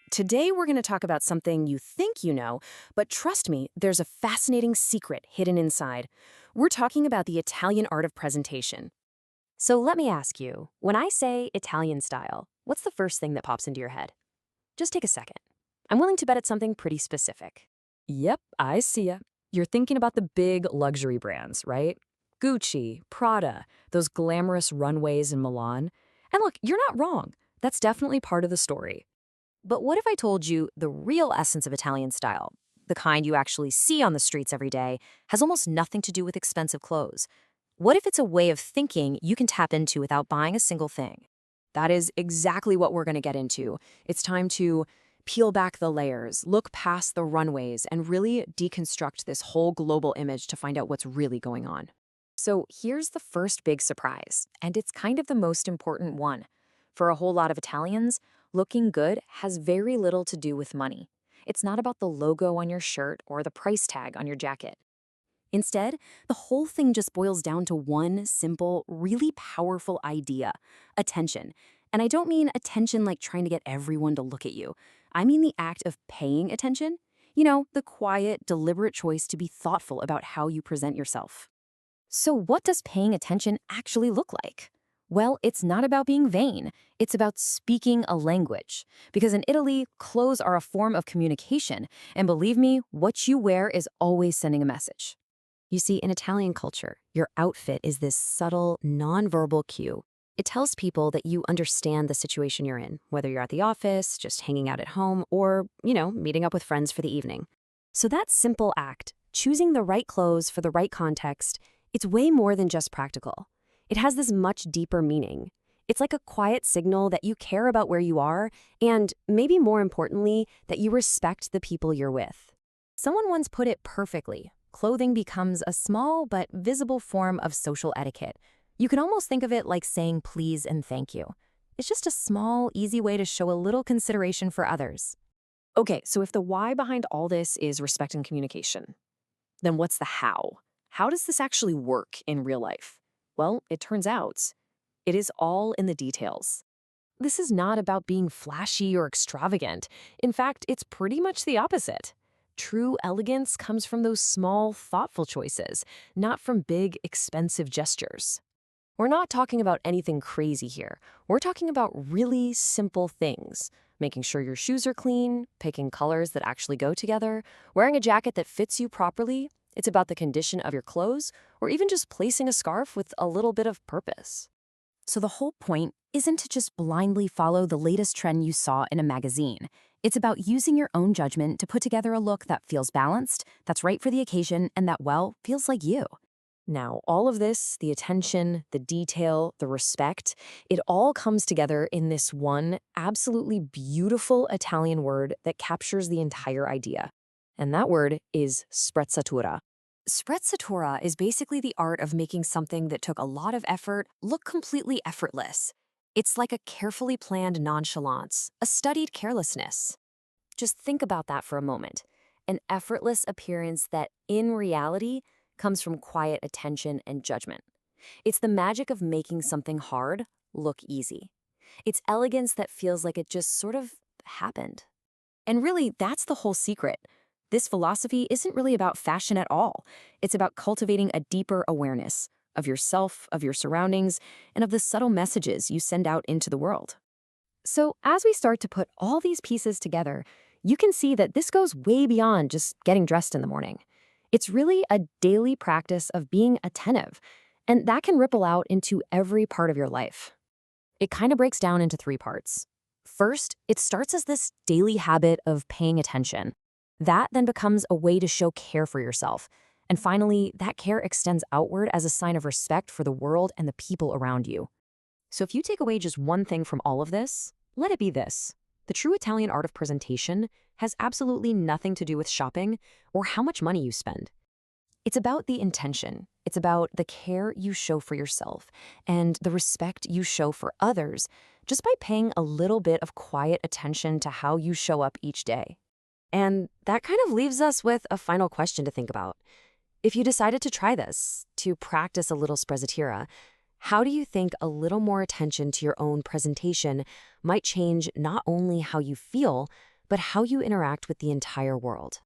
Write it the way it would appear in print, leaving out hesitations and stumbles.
Today we're going to talk about something you think you know, but trust me, there's a fascinating secret hidden inside. We're talking about the Italian art of presentation. So let me ask you, when I say Italian style, what's the first thing that pops into your head? Just take a second. I'm willing to bet it's something pretty specific. Yep, I see ya. You're thinking about the big luxury brands, right? Gucci, Prada, those glamorous runways in Milan. And look, you're not wrong. That's definitely part of the story. But what if I told you the real essence of Italian style, the kind you actually see on the streets every day, has almost nothing to do with expensive clothes? What if it's a way of thinking you can tap into without buying a single thing? That is exactly what we're going to get into. It's time to peel back the layers, look past the runways, and really deconstruct this whole global image to find out what's really going on. So here's the first big surprise, and it's kind of the most important one. For a whole lot of Italians, looking good has very little to do with money. It's not about the logo on your shirt or the price tag on your jacket. Instead, the whole thing just boils down to one simple, really powerful idea: attention. And I don't mean attention like trying to get everyone to look at you. I mean the act of paying attention. You know, the quiet, deliberate choice to be thoughtful about how you present yourself. So, what does paying attention actually look like? Well, it's not about being vain. It's about speaking a language. Because in Italy, clothes are a form of communication. And believe me, what you wear is always sending a message. You see, in Italian culture, your outfit is this subtle, nonverbal cue. It tells people that you understand the situation you're in, whether you're at the office, just hanging out at home, or, meeting up with friends for the evening. So that simple act, choosing the right clothes for the right context, it's way more than just practical. It has this much deeper meaning. It's like a quiet signal that you care about where you are, and maybe more importantly, that you respect the people you're with. Someone once put it perfectly: clothing becomes a small but visible form of social etiquette. You can almost think of it like saying please and thank you. It's just a small, easy way to show a little consideration for others. Okay, so if the why behind all this is respect and communication, then what's the how? How does this actually work in real life? Well, it turns out it is all in the details. This is not about being flashy or extravagant. In fact, it's pretty much the opposite. True elegance comes from those small, thoughtful choices, not from big, expensive gestures. We're not talking about anything crazy here. We're talking about really simple things: making sure your shoes are clean, picking colors that actually go together, wearing a jacket that fits you properly. It's about the condition of your clothes, or even just placing a scarf with a little bit of purpose. So the whole point isn't to just blindly follow the latest trend you saw in a magazine. It's about using your own judgment to put together a look that feels balanced, that's right for the occasion, and that, well, feels like you. Now, all of this, the attention, the detail, the respect, it all comes together in this one absolutely beautiful Italian word that captures the entire idea. And that word is sprezzatura. Sprezzatura is basically the art of making something that took a lot of effort look completely effortless. It's like a carefully planned nonchalance, a studied carelessness. Just think about that for a moment. An effortless appearance that, in reality, comes from quiet attention and judgment. It's the magic of making something hard look easy. It's elegance that feels like it just sort of happened. And really, that's the whole secret. This philosophy isn't really about fashion at all. It's about cultivating a deeper awareness of yourself, of your surroundings, and of the subtle messages you send out into the world. So as we start to put all these pieces together, you can see that this goes way beyond just getting dressed in the morning. It's really a daily practice of being attentive, and that can ripple out into every part of your life. It kind of breaks down into three parts. First, it starts as this daily habit of paying attention. That then becomes a way to show care for yourself. And finally, that care extends outward as a sign of respect for the world and the people around you. So if you take away just one thing from all of this, let it be this: the true Italian art of presentation has absolutely nothing to do with shopping or how much money you spend. It's about the intention. It's about the care you show for yourself and the respect you show for others just by paying a little bit of quiet attention to how you show up each day. And that kind of leaves us with a final question to think about. If you decided to try this, to practice a little sprezzatura, how do you think a little more attention to your own presentation might change not only how you feel, but how you interact with the entire world.